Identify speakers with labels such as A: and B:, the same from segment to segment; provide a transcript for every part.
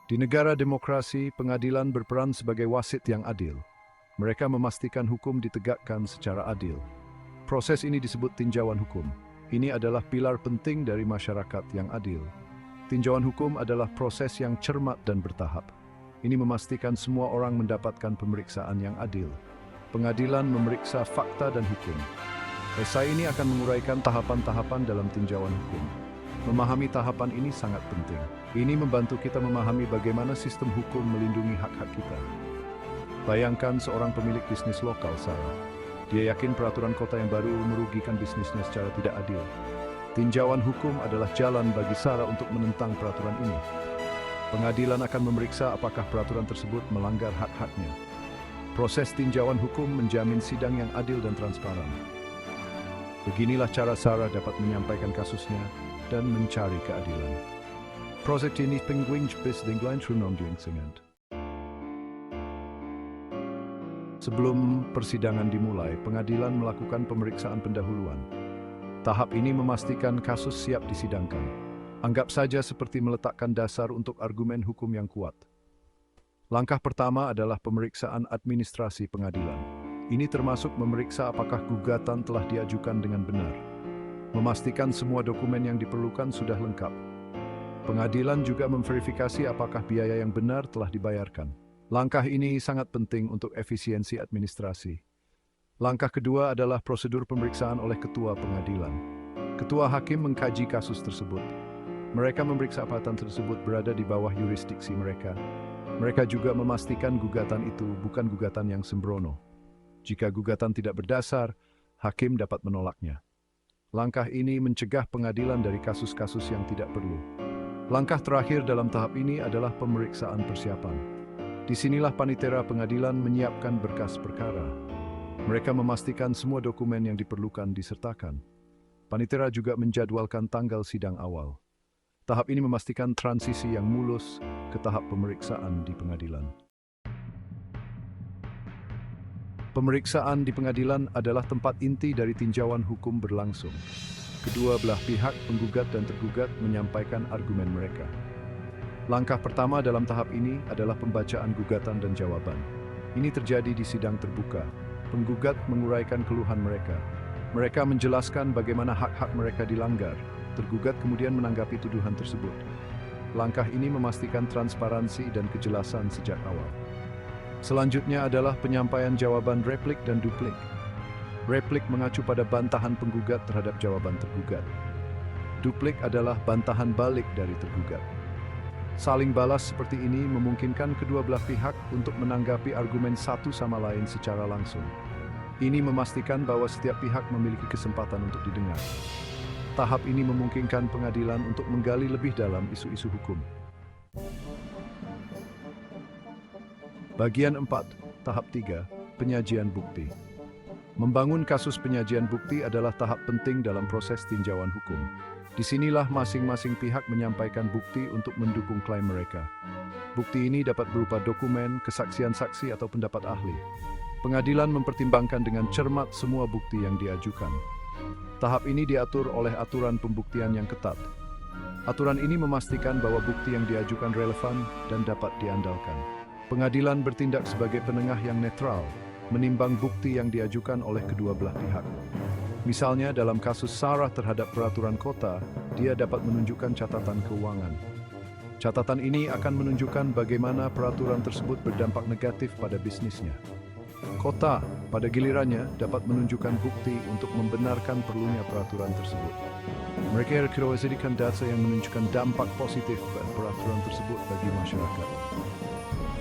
A: Di negara demokrasi, pengadilan berperan sebagai wasit yang adil. Mereka memastikan hukum ditegakkan secara adil. Proses ini disebut tinjauan hukum. Ini adalah pilar penting dari masyarakat yang adil. Tinjauan hukum adalah proses yang cermat dan bertahap. Ini memastikan semua orang mendapatkan pemeriksaan yang adil. Pengadilan memeriksa fakta dan hukum. Esai ini akan menguraikan tahapan-tahapan dalam tinjauan hukum. Memahami tahapan ini sangat penting. Ini membantu kita memahami bagaimana sistem hukum melindungi hak-hak kita. Bayangkan seorang pemilik bisnis lokal, Sarah. Dia yakin peraturan kota yang baru merugikan bisnisnya secara tidak adil. Tinjauan hukum adalah jalan bagi Sarah untuk menentang peraturan ini. Pengadilan akan memeriksa apakah peraturan tersebut melanggar hak-haknya. Proses tinjauan hukum menjamin sidang yang adil dan transparan. Beginilah cara Sarah dapat menyampaikan kasusnya dan mencari keadilan. Proses ini penguing bis dengan dengan. Sebelum persidangan dimulai, pengadilan melakukan pemeriksaan pendahuluan. Tahap ini memastikan kasus siap disidangkan. Anggap saja seperti meletakkan dasar untuk argumen hukum yang kuat. Langkah pertama adalah pemeriksaan administrasi pengadilan. Ini termasuk memeriksa apakah gugatan telah diajukan dengan benar. Memastikan semua dokumen yang diperlukan sudah lengkap. Pengadilan juga memverifikasi apakah biaya yang benar telah dibayarkan. Langkah ini sangat penting untuk efisiensi administrasi. Langkah kedua adalah prosedur pemeriksaan oleh ketua pengadilan. Ketua hakim mengkaji kasus tersebut. Mereka memeriksa apakah tersebut berada di bawah yurisdiksi mereka. Mereka juga memastikan gugatan itu bukan gugatan yang sembrono. Jika gugatan tidak berdasar, hakim dapat menolaknya. Langkah ini mencegah pengadilan dari kasus-kasus yang tidak perlu. Langkah terakhir dalam tahap ini adalah pemeriksaan persiapan. Disinilah panitera pengadilan menyiapkan berkas perkara. Mereka memastikan semua dokumen yang diperlukan disertakan. Panitera juga menjadwalkan tanggal sidang awal. Tahap ini memastikan transisi yang mulus ke tahap pemeriksaan di pengadilan. Pemeriksaan di pengadilan adalah tempat inti dari tinjauan hukum berlangsung. Kedua belah pihak, penggugat dan tergugat, menyampaikan argumen mereka. Langkah pertama dalam tahap ini adalah pembacaan gugatan dan jawaban. Ini terjadi di sidang terbuka. Penggugat menguraikan keluhan mereka. Mereka menjelaskan bagaimana hak-hak mereka dilanggar. Tergugat kemudian menanggapi tuduhan tersebut. Langkah ini memastikan transparansi dan kejelasan sejak awal. Selanjutnya adalah penyampaian jawaban replik dan duplik. Replik mengacu pada bantahan penggugat terhadap jawaban tergugat. Duplik adalah bantahan balik dari tergugat. Saling balas seperti ini memungkinkan kedua belah pihak untuk menanggapi argumen satu sama lain secara langsung. Ini memastikan bahwa setiap pihak memiliki kesempatan untuk didengar. Tahap ini memungkinkan pengadilan untuk menggali lebih dalam isu-isu hukum. Bagian 4, tahap 3, penyajian bukti. Membangun kasus penyajian bukti adalah tahap penting dalam proses tinjauan hukum. Disinilah masing-masing pihak menyampaikan bukti untuk mendukung klaim mereka. Bukti ini dapat berupa dokumen, kesaksian saksi, atau pendapat ahli. Pengadilan mempertimbangkan dengan cermat semua bukti yang diajukan. Tahap ini diatur oleh aturan pembuktian yang ketat. Aturan ini memastikan bahwa bukti yang diajukan relevan dan dapat diandalkan. Pengadilan bertindak sebagai penengah yang netral, menimbang bukti yang diajukan oleh kedua belah pihak. Misalnya dalam kasus Sarah terhadap peraturan kota, dia dapat menunjukkan catatan keuangan. Catatan ini akan menunjukkan bagaimana peraturan tersebut berdampak negatif pada bisnisnya. Kota, pada gilirannya, dapat menunjukkan bukti untuk membenarkan perlunya peraturan tersebut. Mereka menjadikan data yang menunjukkan dampak positif peraturan tersebut bagi masyarakat.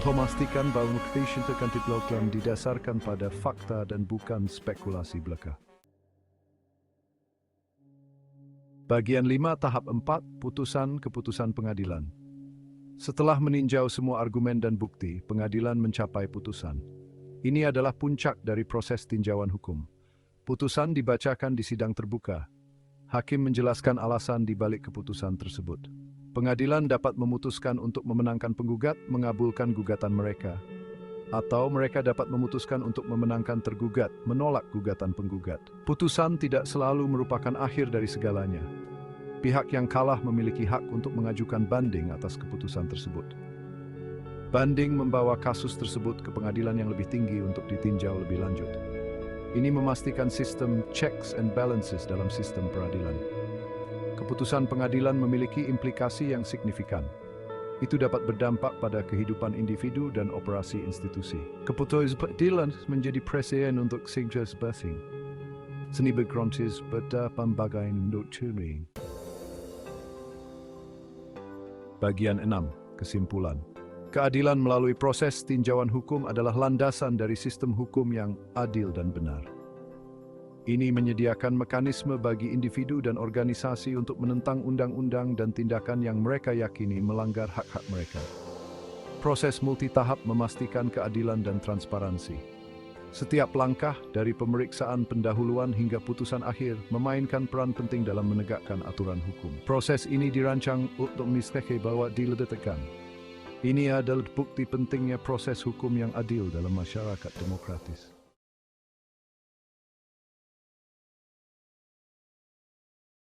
A: Memastikan bahwa bukti akan dilakukan didasarkan pada fakta dan bukan spekulasi belaka. Bagian 5, tahap 4, keputusan pengadilan. Setelah meninjau semua argumen dan bukti, pengadilan mencapai putusan. Ini adalah puncak dari proses tinjauan hukum. Putusan dibacakan di sidang terbuka. Hakim menjelaskan alasan di balik keputusan tersebut. Pengadilan dapat memutuskan untuk memenangkan penggugat, mengabulkan gugatan mereka, atau mereka dapat memutuskan untuk memenangkan tergugat, menolak gugatan penggugat. Putusan tidak selalu merupakan akhir dari segalanya. Pihak yang kalah memiliki hak untuk mengajukan banding atas keputusan tersebut. Banding membawa kasus tersebut ke pengadilan yang lebih tinggi untuk ditinjau lebih lanjut. Ini memastikan sistem checks and balances dalam sistem peradilan. Keputusan pengadilan memiliki implikasi yang signifikan. Itu dapat berdampak pada kehidupan individu dan operasi institusi. Keputusan pengadilan menjadi presiden untuk segera basing. Seni berkonsis pada pembagaian untuk touring. Bagian 6. Kesimpulan. Keadilan melalui proses tinjauan hukum adalah landasan dari sistem hukum yang adil dan benar. Ini menyediakan mekanisme bagi individu dan organisasi untuk menentang undang-undang dan tindakan yang mereka yakini melanggar hak-hak mereka. Proses multitahap memastikan keadilan dan transparansi. Setiap langkah dari pemeriksaan pendahuluan hingga putusan akhir memainkan peran penting dalam menegakkan aturan hukum. Proses ini dirancang untuk memastikan bahwa diletakkan. Ini adalah bukti pentingnya proses hukum yang adil dalam masyarakat demokratis.